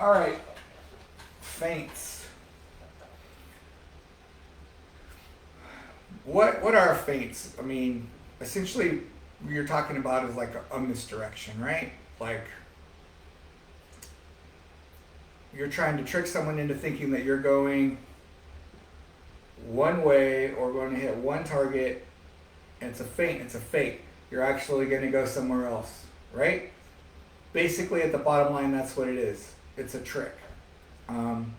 All right, feints. What are feints? I mean, essentially, what you're talking about is like a misdirection, right? Like you're trying to trick someone into thinking that you're going one way or going to hit one target, and it's a feint. It's a fake. You're actually going to go somewhere else, right? Basically, at the bottom line, that's what it is. It's a trick. Um,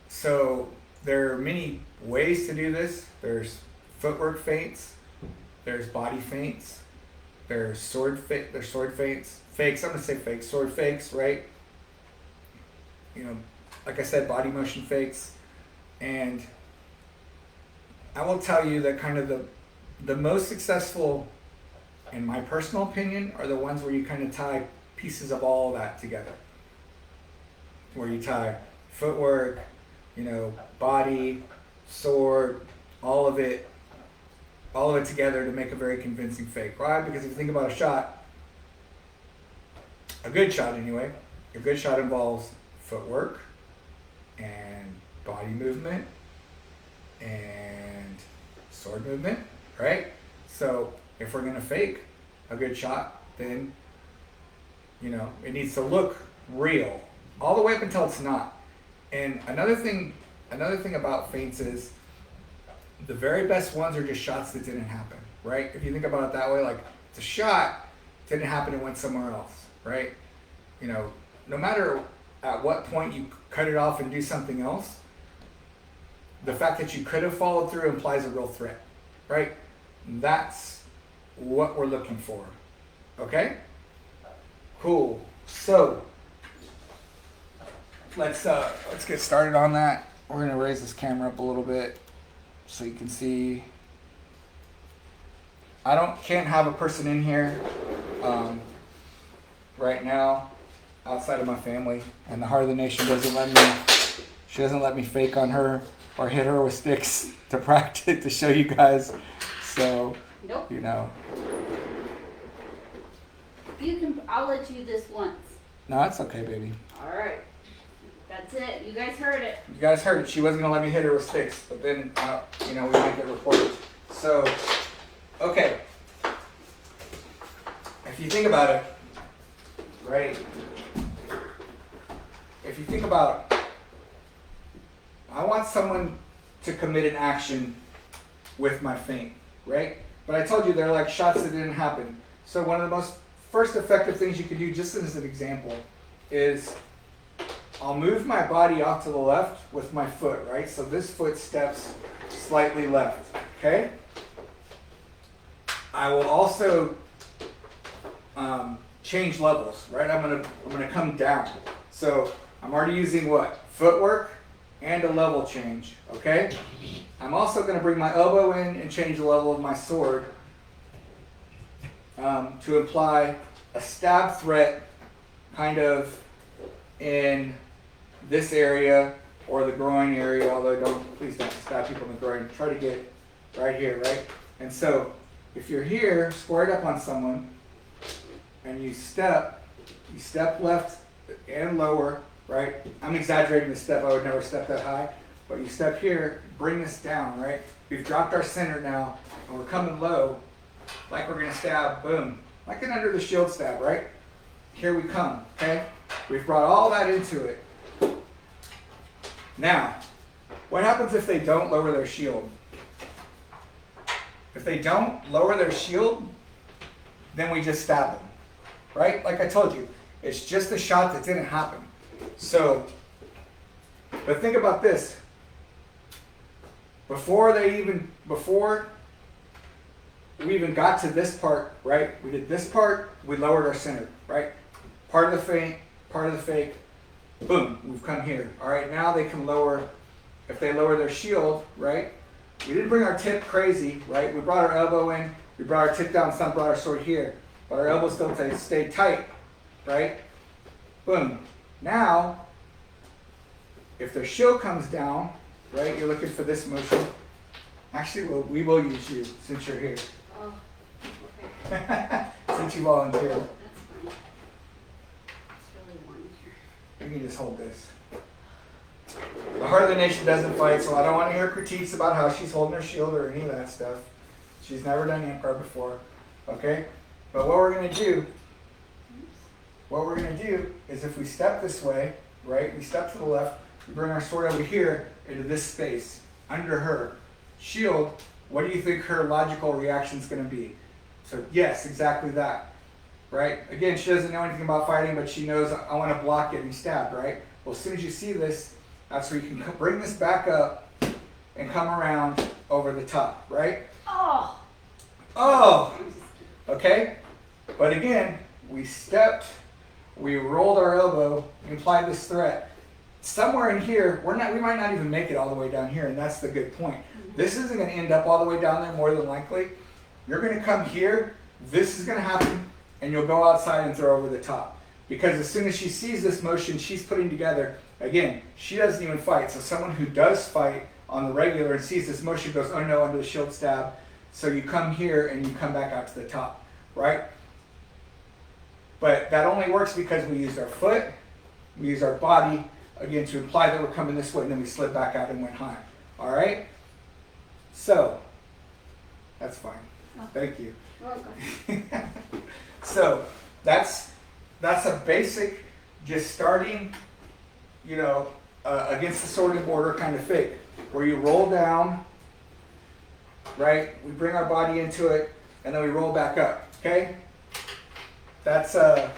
so there are many ways to do this. There's footwork feints. There's body feints. There's there's sword feints. Fakes. I'm gonna say fakes. Sword fakes, right? You know, like I said, body motion fakes. And I will tell you that kind of the most successful, in my personal opinion, are the ones where you kind of tie pieces of all of that together. Where you tie footwork, body, sword, all of it together to make a very convincing fake. Why? Because if you think about a shot, a good shot anyway, a good shot involves footwork and body movement and sword movement, right? So if we're gonna fake a good shot, then it needs to look real, all the way up until it's not. And another thing about feints is the very best ones are just shots that didn't happen, right? If you think about it that way, like it's a shot, didn't happen, it went somewhere else, right? No matter at what point you cut it off and do something else, the fact that you could have followed through implies a real threat, right? That's what we're looking for, okay? Cool. So let's get started on that. We're gonna raise this camera up a little bit so you can see. Can't have a person in here right now outside of my family, and the Heart of the Nation doesn't let me. She doesn't let me fake on her or hit her with sticks to practice to show you guys. So Nope. I'll let you this once. No, it's okay, baby. All right. That's it. You guys heard it. You guys heard it. She wasn't gonna let me hit her with sticks, but then we might get reported. So, okay. If you think about it, right? If you think about, I want someone to commit an action with my feint, right? But I told you they're like shots that didn't happen. So one of the first effective things you can do, just as an example, is I'll move my body off to the left with my foot, right? So this foot steps slightly left, okay? I will also change levels, right? I'm gonna come down. So I'm already using what? Footwork and a level change, okay? I'm also gonna bring my elbow in and change the level of my sword to imply a stab threat kind of in this area or the groin area, although please don't stab people in the groin. Try to get right here, right? And so if you're here, squared up on someone, and you step left and lower, right? I'm exaggerating the step, I would never step that high, but you step here, bring this down, right? We've dropped our center now, and we're coming low, like we're gonna stab, boom, like an under the shield stab, right? Here we come, okay? We've brought all that into it. Now, what happens if they don't lower their shield? If they don't lower their shield, then we just stab them, right? Like I told you, it's just a shot that didn't happen. So, but think about this. Before we even got to this part, right? We did this part, we lowered our center, right? Part of the feint, part of the fake, boom, we've come here. All right, now they can lower, if they lower their shield, right? We didn't bring our tip crazy, right? We brought our elbow in, we brought our tip down, some brought our sword here, but our elbow still stayed tight, right? Boom. Now, if their shield comes down, right, you're looking for this motion. Actually, we will use you since you're here. Oh, okay. Since you volunteered. That's fine. It's really warm here. can just hold this. The Heart of the Nation doesn't fight, so I don't want to hear critiques about how she's holding her shield or any of that stuff. She's never done Empire before, okay? But what we're going to do is if we step this way, right, we step to the left, we bring our sword over here into this space, under her shield, what do you think her logical reaction is going to be? So yes, exactly that, right? Again, she doesn't know anything about fighting, but she knows I want to block getting stabbed, right? Well, as soon as you see this, that's where you can bring this back up and come around over the top, right? Oh! Oh! Okay? But again, we stepped, we rolled our elbow, implied this threat. Somewhere in here, we might not even make it all the way down here, and that's the good point. This isn't going to end up all the way down there more than likely. You're going to come here, this is going to happen, and you'll go outside and throw over the top. Because as soon as she sees this motion she's putting together, again, she doesn't even fight. So someone who does fight on the regular and sees this motion goes, oh no, under the shield stab. So you come here and you come back out to the top, right? But that only works because we used our foot, we used our body, again, to imply that we're coming this way, and then we slid back out and went high. All right? So, that's fine. Oh. Thank you. Okay. So, that's a basic, just starting, against the sword and border kind of fake, where you roll down, right? We bring our body into it, and then we roll back up, okay? That's a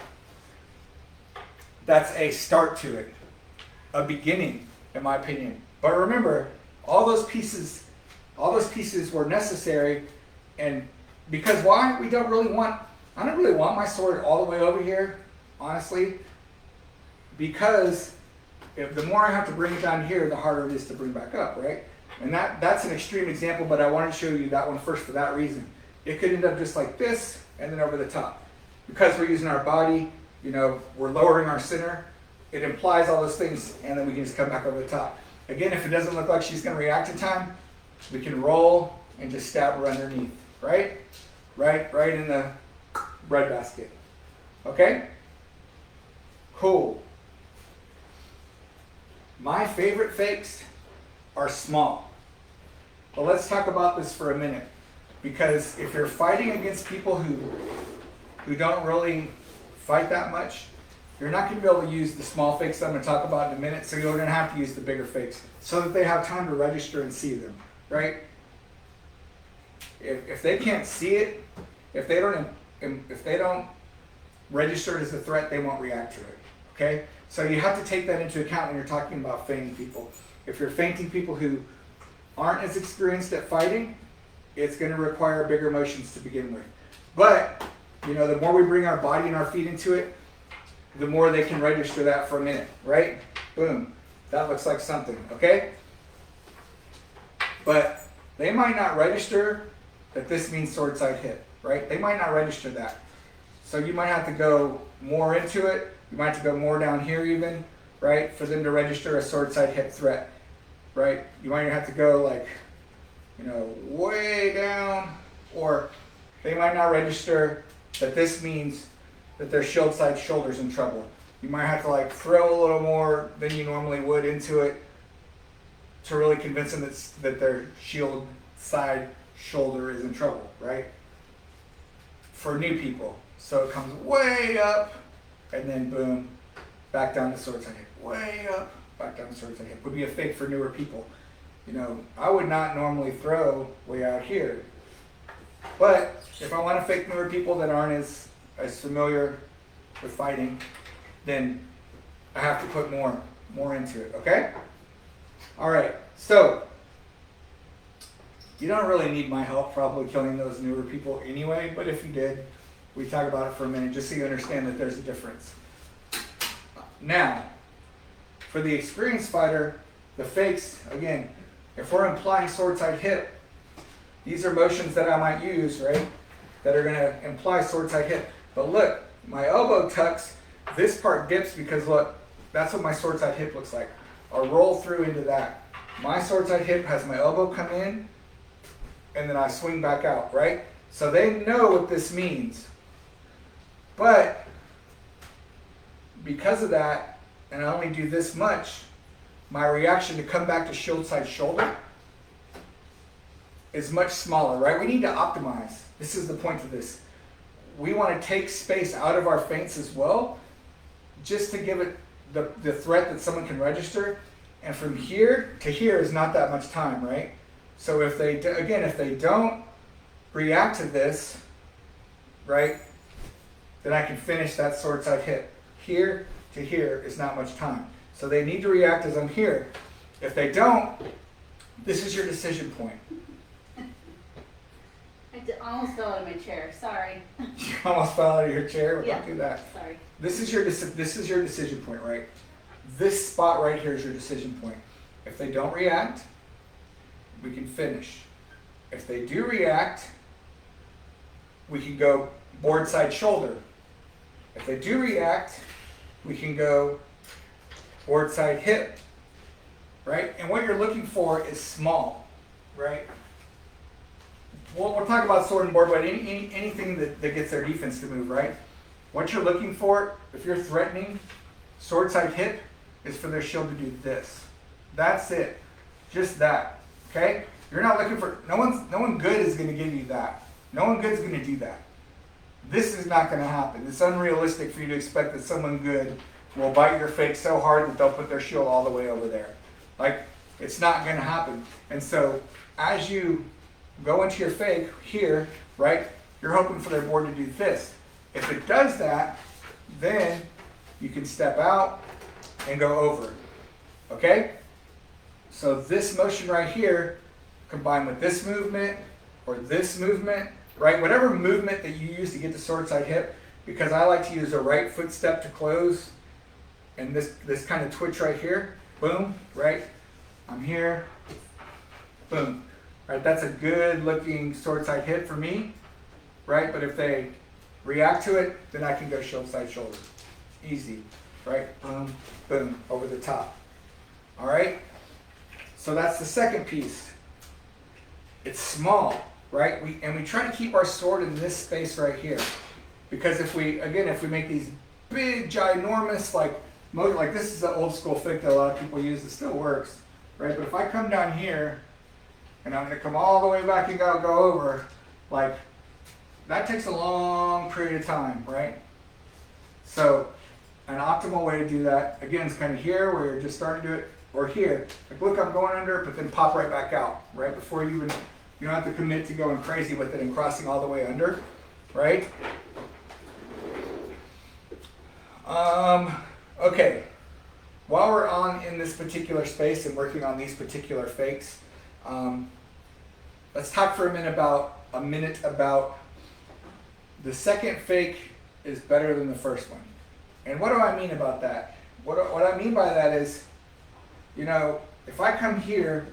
start to it, a beginning, in my opinion. But remember, all those pieces were necessary, and because why? I don't really want my sword all the way over here, honestly, because if the more I have to bring it down here, the harder it is to bring back up, right? And that's an extreme example, but I wanted to show you that one first for that reason. It could end up just like this, and then over the top. Because we're using our body, we're lowering our center, it implies all those things, and then we can just come back over the top. Again, if it doesn't look like she's going to react in time, we can roll and just stab her underneath, right? Right in the breadbasket. Okay? Cool. My favorite fakes are small. But let's talk about this for a minute. Because if you're fighting against people who don't really fight that much, you're not going to be able to use the small fakes that I'm going to talk about in a minute, so you're going to have to use the bigger fakes so that they have time to register and see them, right? If they can't see it, if they don't register it as a threat, they won't react to it, okay? So you have to take that into account when you're talking about fainting people. If you're fainting people who aren't as experienced at fighting, it's going to require bigger motions to begin with. But, the more we bring our body and our feet into it, the more they can register that for a minute, right? Boom. That looks like something, okay? But they might not register that this means sword side hit, right? They might not register that. So you might have to go more into it. You might have to go more down here even, right? For them to register a sword side hit threat, right? You might have to go like, way down, or they might not register that this means that their shield side shoulder's in trouble. You might have to throw a little more than you normally would into it to really convince them that their shield side shoulder is in trouble, right? For new people. So it comes way up, and then boom, back down to sword side hip. Way up, back down to sword side hip. Would be a fake for newer people. I would not normally throw way out here. But if I want to fake newer people that aren't as familiar with fighting, then I have to put more into it, okay? All right, so you don't really need my help probably killing those newer people anyway, but if you did, we talk about it for a minute just so you understand that there's a difference. Now, for the experienced fighter, the fakes, again, if we're implying sword side hip, these are motions that I might use, right? That are going to imply sword side hip. But look, my elbow tucks, this part dips because look, that's what my sword side hip looks like. I'll roll through into that. My sword side hip has my elbow come in, and then I swing back out, right? So they know what this means. But because of that, and I only do this much, my reaction to come back to shield side shoulder is much smaller, right? We need to optimize. This is the point of this. We want to take space out of our feints as well, just to give it the threat that someone can register. And from here to here is not that much time, right? So if they, again, if they don't react to this, right, then I can finish that sword side hip. Here to here is not much time. So they need to react as I'm here. If they don't, this is your decision point. I almost fell out of my chair. Sorry. You almost fell out of your chair? Yeah. Don't do that. Sorry. This is your decision point, right? This spot right here is your decision point. If they don't react, we can finish. If they do react, we can go board side shoulder. If they do react, we can go board side hip, right? And what you're looking for is small, right? We'll talk about sword and board, but anything that gets their defense to move, right? What you're looking for, if you're threatening sword side hip, is for their shield to do this. That's it. Just that. Okay? You're not looking for, no one good is going to give you that. No one good is going to do that. This is not going to happen. It's unrealistic for you to expect that someone good will bite your fake so hard that they'll put their shield all the way over there. Like, it's not going to happen. And so, as you go into your fake here, right, you're hoping for their board to do this. If it does that, then you can step out and go over. Okay? So this motion right here, combined with this movement, or this movement, right, whatever movement that you use to get the sword side hip, because I like to use a right foot step to close, and this kind of twitch right here, boom, right, I'm here, boom. Right, that's a good looking sword side hip for me, right? But if they react to it, then I can go shield side shoulder. Easy, right? Boom, boom, over the top. All right? So that's the second piece. It's small, right? We try to keep our sword in this space right here. Because if we make these big, ginormous, like this is an old school flick that a lot of people use, it still works, right? But if I come down here, and I'm going to come all the way back and go over, like, that takes a long period of time, right? So, an optimal way to do that, again, is kind of here, where you're just starting to do it, or here. Like, look, I'm going under, but then pop right back out, right? Before you don't have to commit to going crazy with it and crossing all the way under, right? Okay. While we're in this particular space and working on these particular fakes, let's talk for a minute about the second fake is better than the first one. And what do I mean about that? What I mean by that is, if I come here,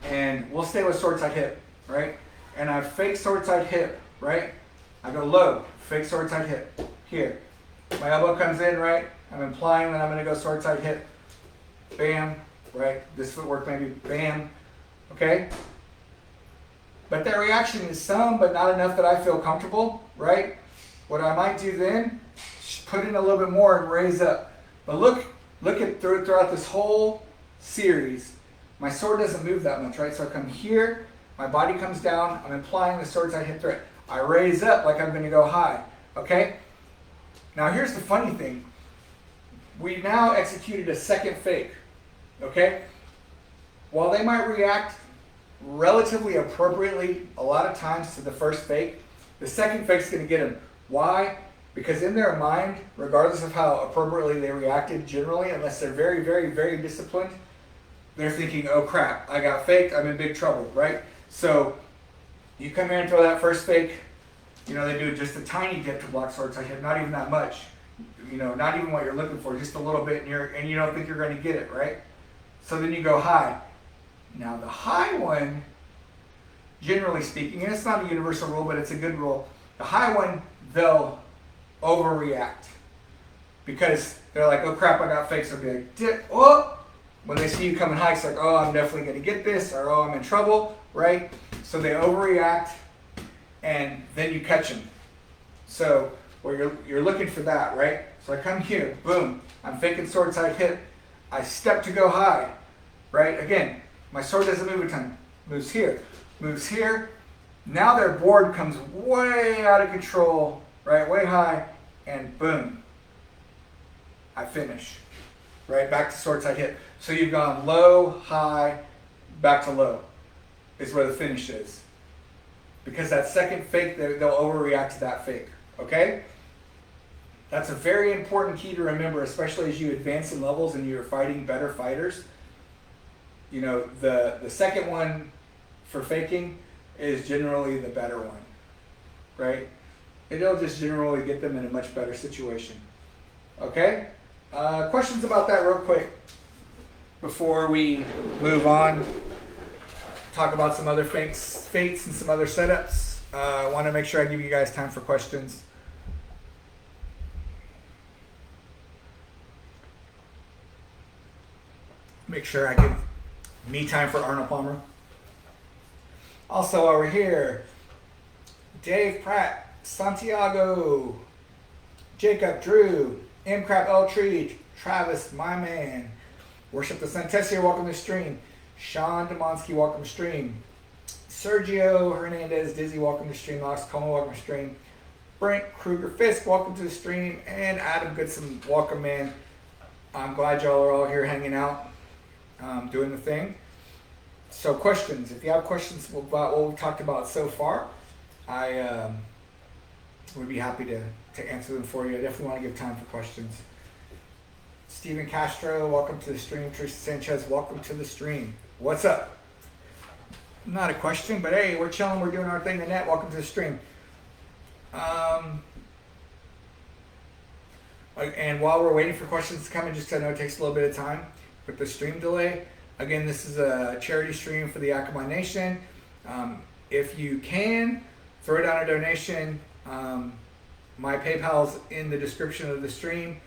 and we'll stay with sword side hip, right? And I fake sword side hip, right? I go low, fake sword side hip, here. My elbow comes in, right? I'm implying that I'm going to go sword side hip, bam, right? This footwork maybe, bam. Okay? But that reaction is some, but not enough that I feel comfortable, right? What I might do then, put in a little bit more and raise up. But look at throughout this whole series, my sword doesn't move that much, right? So I come here, my body comes down, I'm implying the sword side hip threat. I raise up like I'm going to go high, okay? Now here's the funny thing. We now executed a second fake, okay? While they might react relatively appropriately a lot of times to the first fake, the second fake's going to get them. Why? Because in their mind, regardless of how appropriately they reacted generally, unless they're very, very, very disciplined, they're thinking, oh crap, I got faked, I'm in big trouble, right? So you come here and throw that first fake, they do just a tiny dip to block sword side hip, not even that much. Not even what you're looking for, just a little bit, and you don't think you're going to get it, right? So then you go high. Now the high one, generally speaking, and it's not a universal rule, but it's a good rule, the high one, they'll overreact. Because they're like, oh crap, I got faked, so they'll be like, dip, oh! When they see you coming high, it's like, oh, I'm definitely going to get this, or oh, I'm in trouble, right? So they overreact, and then you catch them. So you're looking for that, right? So I come here, boom, I'm faking sword side hip. I step to go high, right? Again, my sword doesn't move a ton. Moves here, moves here. Now their board comes way out of control, right? Way high, and boom, I finish. Right, back to sword side hip. So you've gone low, high, back to low is where the finish is. Because that second fake, they'll overreact to that fake, okay? That's a very important key to remember, especially as you advance in levels and you're fighting better fighters. You know, the second one for faking is generally the better one, right? It'll just generally get them in a much better situation, okay? Questions about that real quick before we move on. Talk about some other fates and some other setups. I want to make sure I give you guys time for questions. Make sure I give me time for Arnold Palmer. Also over here, Dave Pratt, Santiago, Jacob Drew, M. Crap L. Tree, Travis, my man. Worship the Sun Tessier, welcome to the stream. Sean Demonsky, welcome to stream. Sergio Hernandez, Dizzy, welcome to stream. Alex Coleman, welcome to stream. Brent Kruger Fisk, welcome to the stream. And Adam Goodson, welcome, man. I'm glad y'all are all here hanging out, doing the thing. So questions, if you have questions about what we've talked about so far, I would be happy to answer them for you. I definitely want to give time for questions. Steven Castro, welcome to the stream. Tristan Sanchez, welcome to the stream. What's up? Not a question, but hey, we're chilling. We're doing our thing. The net. Welcome to the stream. And while we're waiting for questions to come in, just 'cause I know it takes a little bit of time with the stream delay. Again, this is a charity stream for the Yakima Nation. If you can, throw down a donation. My PayPal's in the description of the stream.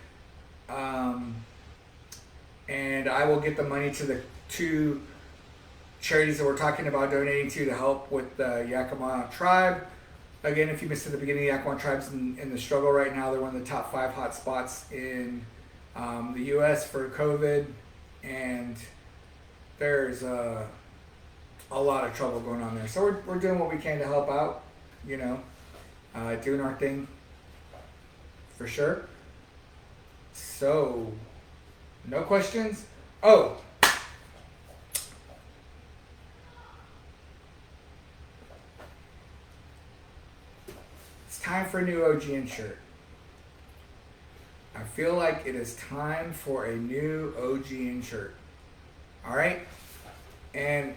And I will get the money to the two charities that we're talking about donating to help with the Yakima tribe. Again, if you missed at the beginning, the Yakima tribe's in the struggle right now. They're one of the top 5 hot spots in the U.S. for COVID, and there's a lot of trouble going on there. So we're doing what we can to help out, you know, doing our thing for sure. So, no questions? Oh! It's time for a new OGN shirt. I feel like it is time for a new OGN shirt. Alright? And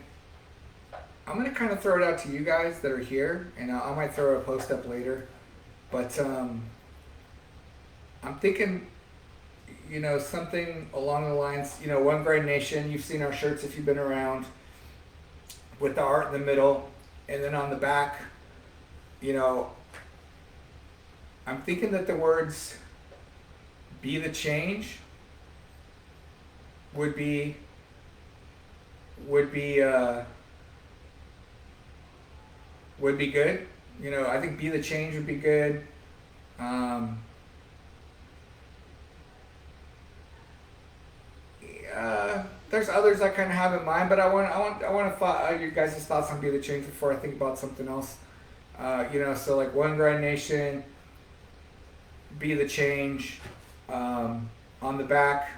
I'm going to kind of throw it out to you guys that are here, and I might throw a post up later. But I'm thinking, you know, something along the lines, you know, One Grand Nation, you've seen our shirts if you've been around, with the art in the middle, and then on the back, you know, I'm thinking that the words "Be the Change" would be good. You know, I think "Be the Change" would be good. There's others I kind of have in mind, but I want your guys' thoughts on "Be the Change" before I think about something else. You know, so like One Grand Nation, "Be the Change," on the back,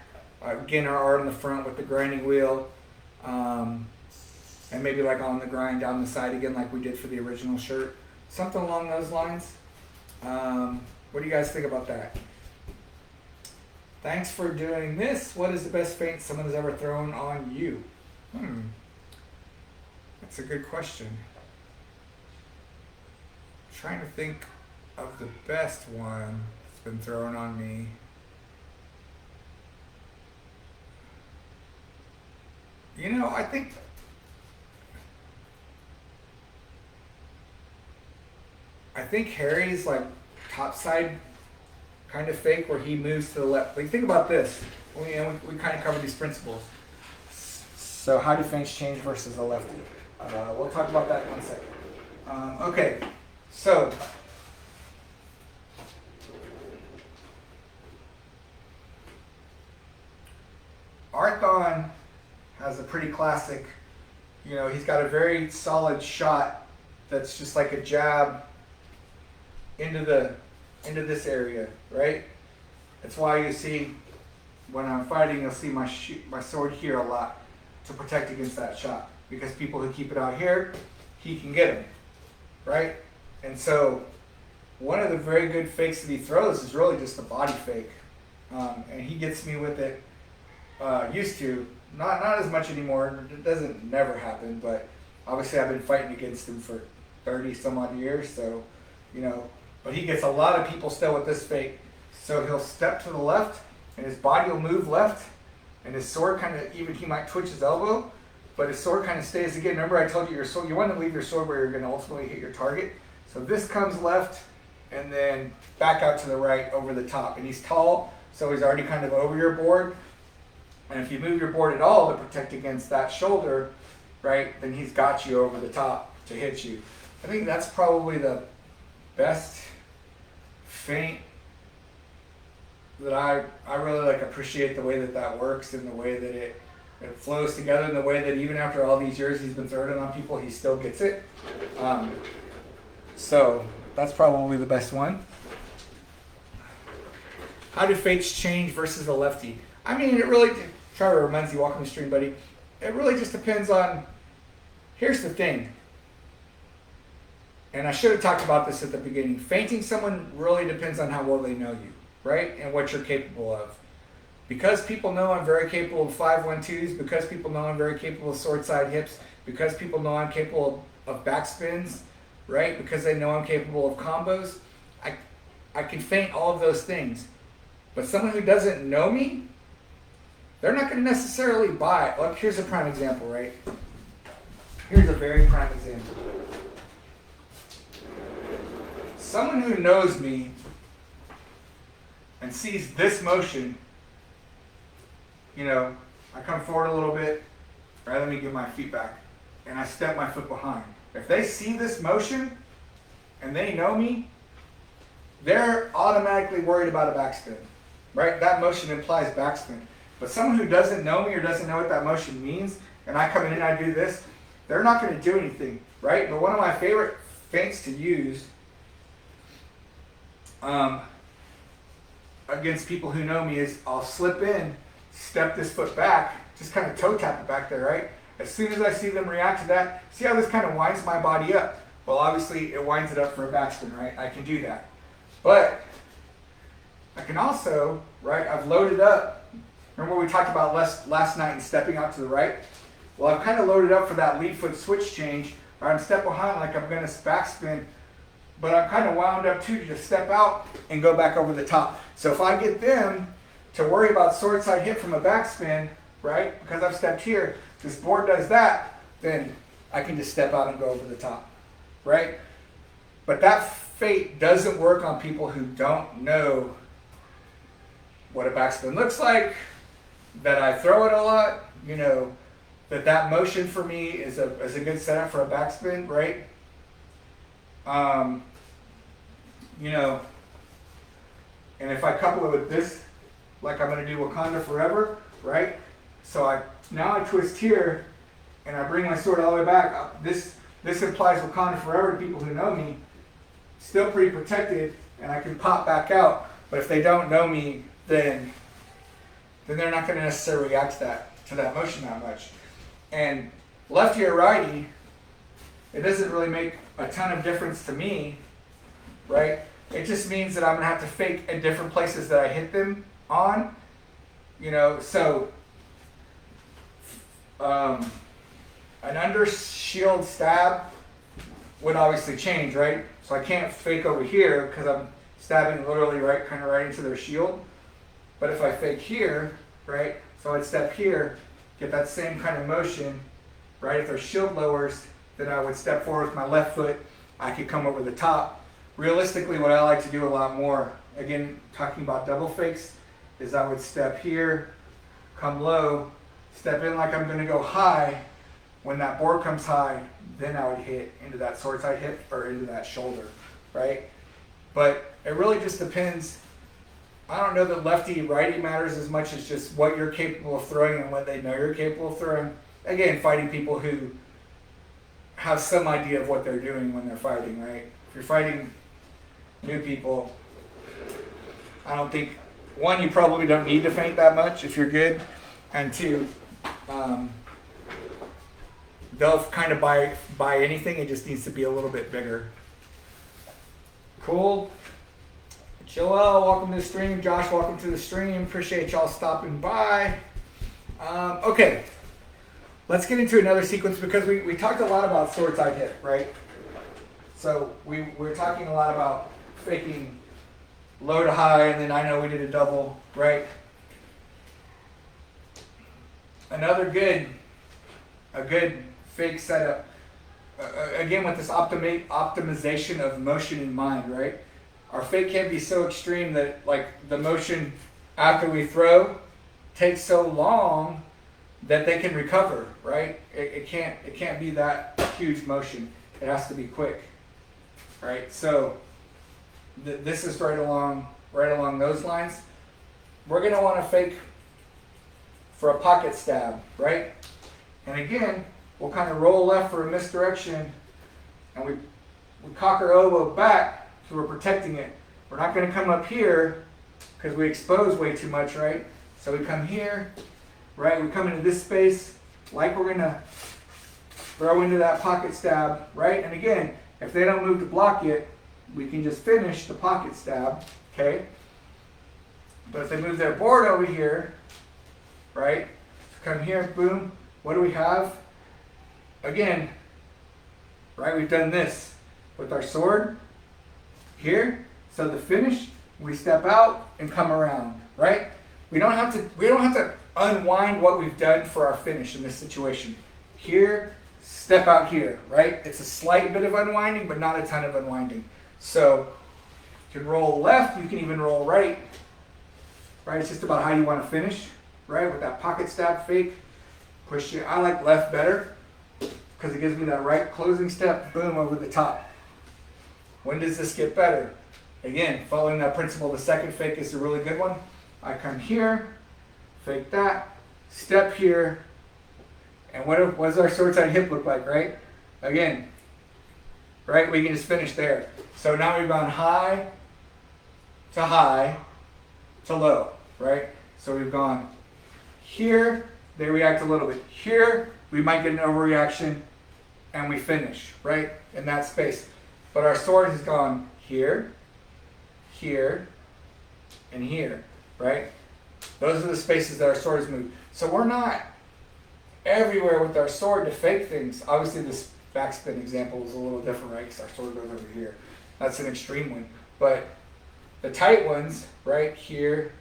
again our art on the front with the grinding wheel, and maybe like on the grind down the side again like we did for the original shirt. Something along those lines. What do you guys think about that? Thanks for doing this. What is the best feint someone has ever thrown on you? That's a good question. I'm trying to think of the best one that's been thrown on me. You know, I think Harry's like topside kind of fake where he moves to the left. Like, think about this. We kind of covered these principles. So how do feints change versus a lefty? We'll talk about that in 1 second. Okay, so Arthon has a pretty classic, he's got a very solid shot that's just like a jab into this area, right? That's why you see when I'm fighting, you'll see my sword here a lot to protect against that shot, because people who keep it out here, he can get them, right? And so one of the very good fakes that he throws is really just a body fake, and he gets me with it. Used to, not as much anymore. It doesn't never happen, but obviously I've been fighting against him for 30 some odd years, so but he gets a lot of people still with this fake. So he'll step to the left and his body will move left, and his sword kind of, even he might twitch his elbow, but his sword kind of stays again. Remember I told you your sword, you want to leave your sword where you're going to ultimately hit your target. So this comes left and then back out to the right over the top, and he's tall, so he's already kind of over your board. And if you move your board at all to protect against that shoulder, right, then he's got you over the top to hit you. I think that's probably the best feint that I really appreciate the way that works, and the way that it flows together, and the way that even after all these years he's been throwing it on people, he still gets it. So that's probably the best one. How do feints change versus a lefty? I mean, it really, Trevor reminds you, welcome to stream, buddy. It really just depends on, here's the thing, and I should have talked about this at the beginning. Feinting someone really depends on how well they know you, right? And what you're capable of. Because people know I'm very capable of 5-1-2s, because people know I'm very capable of sword side hips, because people know I'm capable of backspins, right? Because they know I'm capable of combos, I can feint all of those things. But someone who doesn't know me, they're not going to necessarily buy it. Look, here's a prime example, right? Here's a very prime example. Someone who knows me and sees this motion, I come forward a little bit, right? Let me get my feet back, and I step my foot behind. If they see this motion and they know me, they're automatically worried about a backspin, right? That motion implies backspin. But someone who doesn't know me or doesn't know what that motion means, and I come in and I do this, they're not going to do anything, right? But one of my favorite feints to use against people who know me is I'll slip in, step this foot back, just kind of toe tap it back there, right? As soon as I see them react to that, see how this kind of winds my body up? Well, obviously it winds it up for a backspin, right? I can do that. But I can also, right, I've loaded up. Remember we talked about last night and stepping out to the right? Well, I've kind of loaded up for that lead foot switch change, or I'm step behind like I'm going to backspin, but I'm kind of wound up too to just step out and go back over the top. So if I get them to worry about sword side hip from a backspin, right, because I've stepped here, this board does that, then I can just step out and go over the top, right? But that feint doesn't work on people who don't know what a backspin looks like, that I throw it a lot, that motion for me is a good setup for a backspin, right? And if I couple it with this, like I'm going to do Wakanda Forever, right? So now I twist here, and I bring my sword all the way back. This implies Wakanda Forever to people who know me. Still pretty protected, and I can pop back out. But if they don't know me, then they're not going to necessarily react to that motion that much. And lefty or righty, it doesn't really make a ton of difference to me, right? It just means that I'm going to have to fake at different places that I hit them on, so an under shield stab would obviously change, right? So I can't fake over here because I'm stabbing literally right into their shield. But if I fake here, right, so I'd step here, get that same kind of motion, right? If their shield lowers, then I would step forward with my left foot. I could come over the top. Realistically, what I like to do a lot more, again, talking about double fakes, is I would step here, come low, step in like I'm going to go high. When that board comes high, then I would hit into that sword side hip or into that shoulder, right? But it really just depends I don't know that lefty righty matters as much as just what you're capable of throwing and what they know you're capable of throwing. Again, fighting people who have some idea of what they're doing when they're fighting, right? If you're fighting new people, I don't think, one, you probably don't need to feint that much if you're good, and two, they'll kind of buy anything. It just needs to be a little bit bigger. Cool. Joel, welcome to the stream. Josh, welcome to the stream. Appreciate y'all stopping by. Okay, let's get into another sequence because we talked a lot about sword side hip, right? So we're talking a lot about faking low to high, and then I know we did a double, right? A good fake setup, again with this optimization of motion in mind, right? Our fake can't be so extreme that like the motion after we throw takes so long that they can recover, right? It can't be that huge motion. It has to be quick, right? So this is right along those lines. We're gonna want to fake for a pocket stab, right? And again, we'll kind of roll left for a misdirection, and we cock our elbow back, so we're protecting it. We're not going to come up here because we expose way too much, right? So we come here, right? We come into this space like we're going to throw into that pocket stab, right? And again, if they don't move to block it, we can just finish the pocket stab, okay? But if they move their board over here, right? Come here, boom. What do we have? Again, right? We've done this with our sword here. So the finish, we step out and come around, right? We don't have to unwind what we've done for our finish in this situation. Here, step out here, right? It's a slight bit of unwinding, but not a ton of unwinding. So you can roll left, you can even roll right, right? It's just about how you want to finish, right? With that pocket stab fake. Push it. I like left better because it gives me that right closing step, boom, over the top. When does this get better? Again, following that principle, the second fake is a really good one. I come here, fake that, step here, and what does our sword side hip look like, right? Again, right, we can just finish there. So now we've gone high to low, right? So we've gone here, they react a little bit. Here, we might get an overreaction, and we finish, right, in that space. But our sword has gone here, here, and here, right? Those are the spaces that our sword has moved. So we're not everywhere with our sword to fake things. Obviously, this backspin example is a little different, right? Because our sword goes over here. That's an extreme one. But the tight ones, right, here,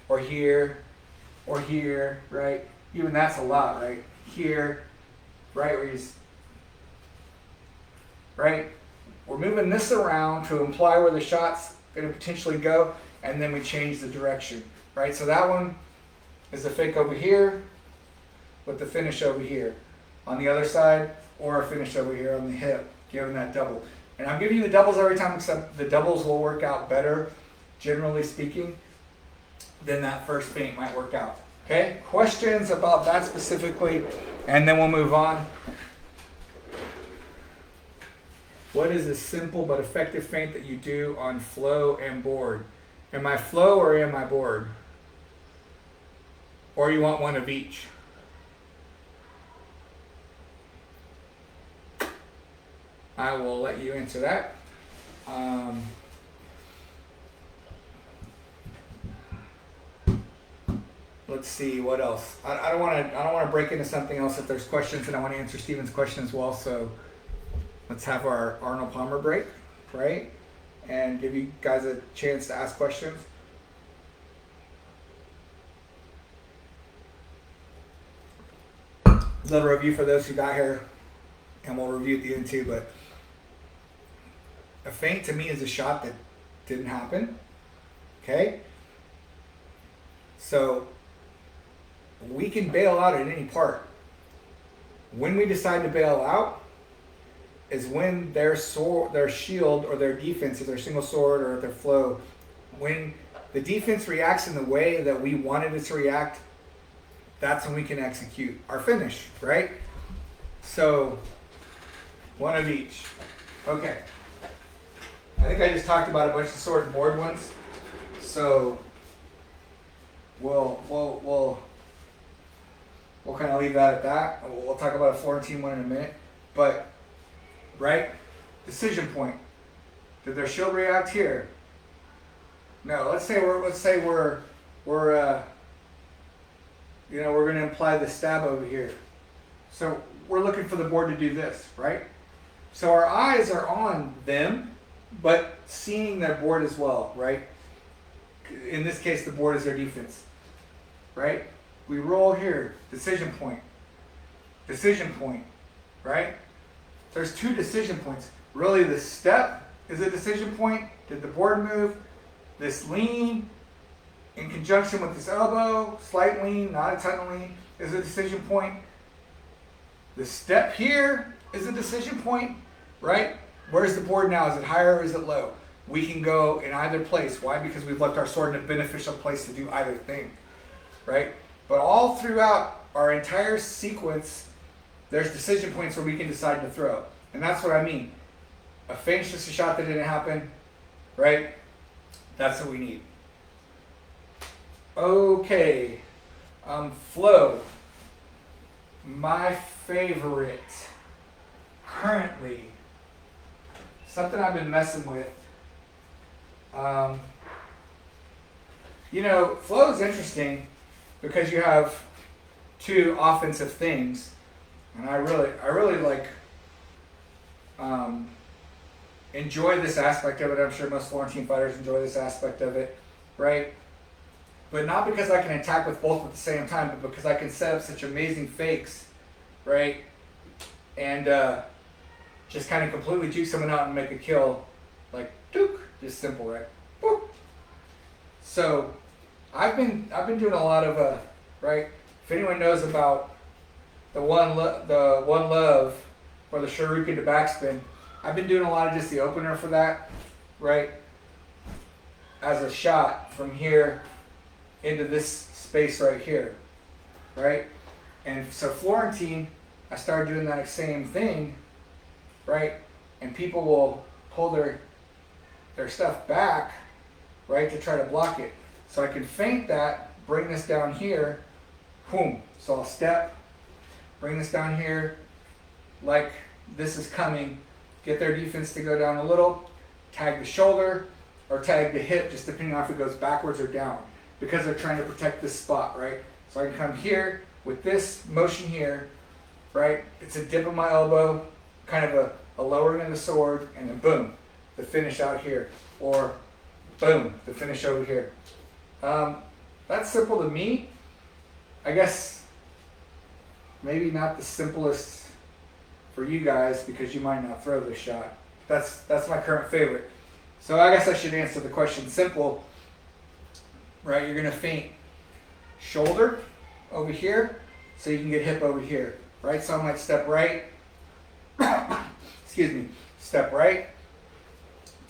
or here, or here, right? Even that's a lot, right? Here, right, where you, right? We're moving this around to imply where the shot's going to potentially go, and then we change the direction, right? So that one is the fake over here with the finish over here on the other side, or a finish over here on the hip, giving that double. And I'm giving you the doubles every time, except the doubles will work out better, generally speaking, than that first feint might work out. Okay, questions about that specifically, and then we'll move on. What is a simple but effective feint that you do on flow and board? Am I flow or am I board? Or you want one of each? I will let you answer that. Let's see what else. I don't want to break into something else if there's questions, and I want to answer Steven's question as well. So let's have our Arnold Palmer break, right? And give you guys a chance to ask questions. Little review for those who got here, and we'll review at the end too. But a feint to me is a shot that didn't happen. Okay? So we can bail out at any part. When we decide to bail out is when their sword, their shield, or their defense, or their single sword, or their flow, when the defense reacts in the way that we wanted it to react, that's when we can execute our finish, right? So, one of each. Okay. I think I just talked about a bunch of sword and board ones. So, we'll kind of leave that at that. We'll talk about a Florentine one in a minute. But, right? Decision point. Did their shield react here? No. Let's say we're going to imply the stab over here. So we're looking for the board to do this, right? So our eyes are on them, but seeing their board as well, right? In this case, the board is their defense, right? We roll here, decision point, right? There's two decision points. Really, the step is a decision point. Did the board move? This lean in conjunction with this elbow, slight lean, not a ton of lean, is a decision point. The step here is a decision point, right? Where's the board now? Is it higher or is it low? We can go in either place. Why? Because we've left our sword in a beneficial place to do either thing, right? But all throughout our entire sequence, there's decision points where we can decide to throw. And that's what I mean. A feint's just a shot that didn't happen, right? That's what we need. Okay. Flow. My favorite currently, something I've been messing with. Flow is interesting because you have two offensive things, and I really like enjoy this aspect of it. I'm sure most Florentine fighters enjoy this aspect of it, right? But not because I can attack with both at the same time, but because I can set up such amazing fakes, right? And just kind of completely juke someone out and make a kill, like dook, just simple, right? Boop. So I've been doing a lot of right. If anyone knows about the one love or the shuriken to backspin, I've been doing a lot of just the opener for that, right? As a shot from here into this space right here, right? And so Florentine, I started doing that same thing, right? And people will pull their stuff back, right, to try to block it. So I can feint that, bring this down here, boom. So I'll step, bring this down here, like this is coming, get their defense to go down a little, tag the shoulder, or tag the hip, just depending on if it goes backwards or down, because they're trying to protect this spot, right? So I can come here with this motion here, right? It's a dip of my elbow, kind of a lowering of the sword, and then boom, the finish out here, or boom, the finish over here. That's simple to me. I guess maybe not the simplest for you guys because you might not throw this shot. That's my current favorite. So I guess I should answer the question simple, right? You're gonna feint shoulder over here so you can get hip over here, right? So I might step right, excuse me, step right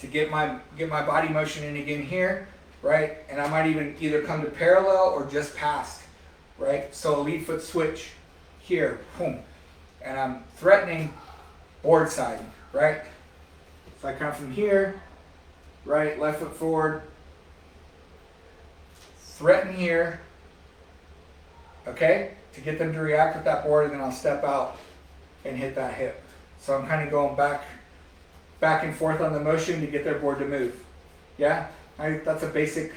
to get my body motion in again here, right? And I might even either come to parallel or just past, right? So a lead foot switch here, boom. And I'm threatening board side, right? So I come from here, right, left foot forward, threaten here, okay, to get them to react with that board, and then I'll step out and hit that hip. So I'm kind of going back and forth on the motion to get their board to move. Yeah, that's a basic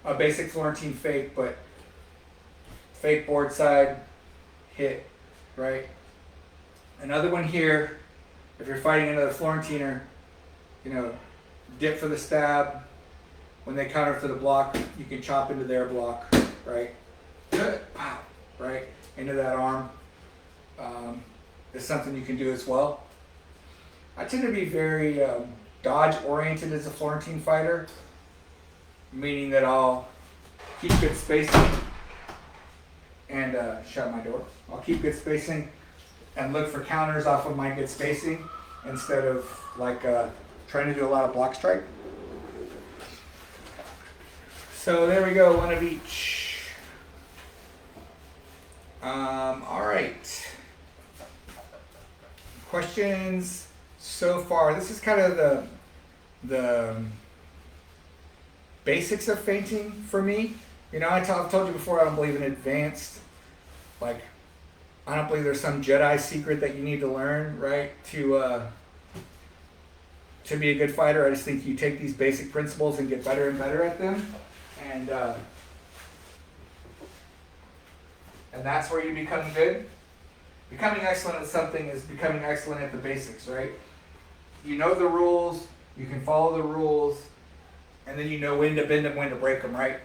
Florentine fake, but fake board side, hit, right? Another one here, if you're fighting another Florentiner, dip for the stab. When they counter for the block, you can chop into their block, right? Good, pow, right? Into that arm. Is something you can do as well. I tend to be very dodge-oriented as a Florentine fighter, meaning that I'll keep good spacing and shut my door. I'll keep good spacing and look for counters off of my good spacing instead of trying to do a lot of block strike. So there we go, one of each. All right. Questions so far. This is kind of the basics of fainting for me. You know, I've told you before, I don't believe in advanced, like, I don't believe there's some Jedi secret that you need to learn, right, to be a good fighter. I just think you take these basic principles and get better and better at them, and that's where you become good. Becoming excellent at something is becoming excellent at the basics, right? You know the rules, you can follow the rules, and then you know when to bend them, when to break them, right?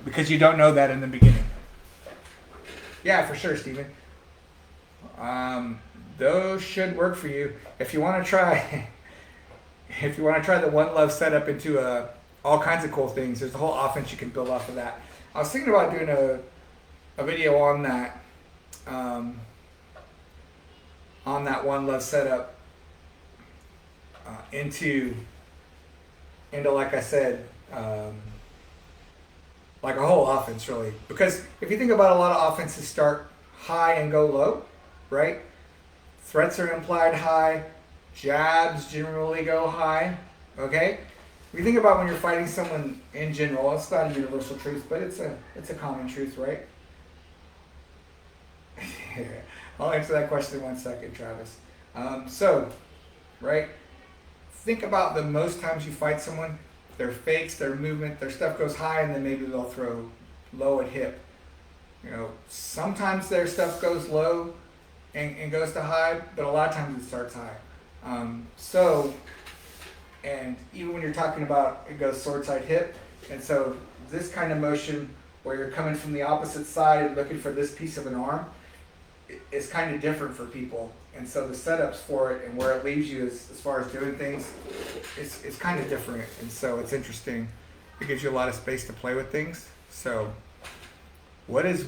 Because you don't know that in the beginning. Yeah, for sure, Steven. Those should work for you. If you want to try, if you want to try the One Love setup into all kinds of cool things, there's a whole offense you can build off of that. I was thinking about doing a video on that One Love setup into like I said, like a whole offense really. Because if you think about, a lot of offenses start high and go low, right? Threats are implied high, jabs generally go high, okay? If you think about when you're fighting someone in general, it's not a universal truth, but it's a common truth, right? I'll answer that question in 1 second, Travis. Right? Think about the most times you fight someone, their fakes, their movement, their stuff goes high, and then maybe they'll throw low at hip. You know, sometimes their stuff goes low and goes to high, but a lot of times it starts high. And even when you're talking about it goes sword side hip, and so this kind of motion where you're coming from the opposite side and looking for this piece of an arm, it's kind of different for people. And so the setups for it and where it leaves you as far as doing things, it's kind of different. And so it's interesting. It gives you a lot of space to play with things. So what is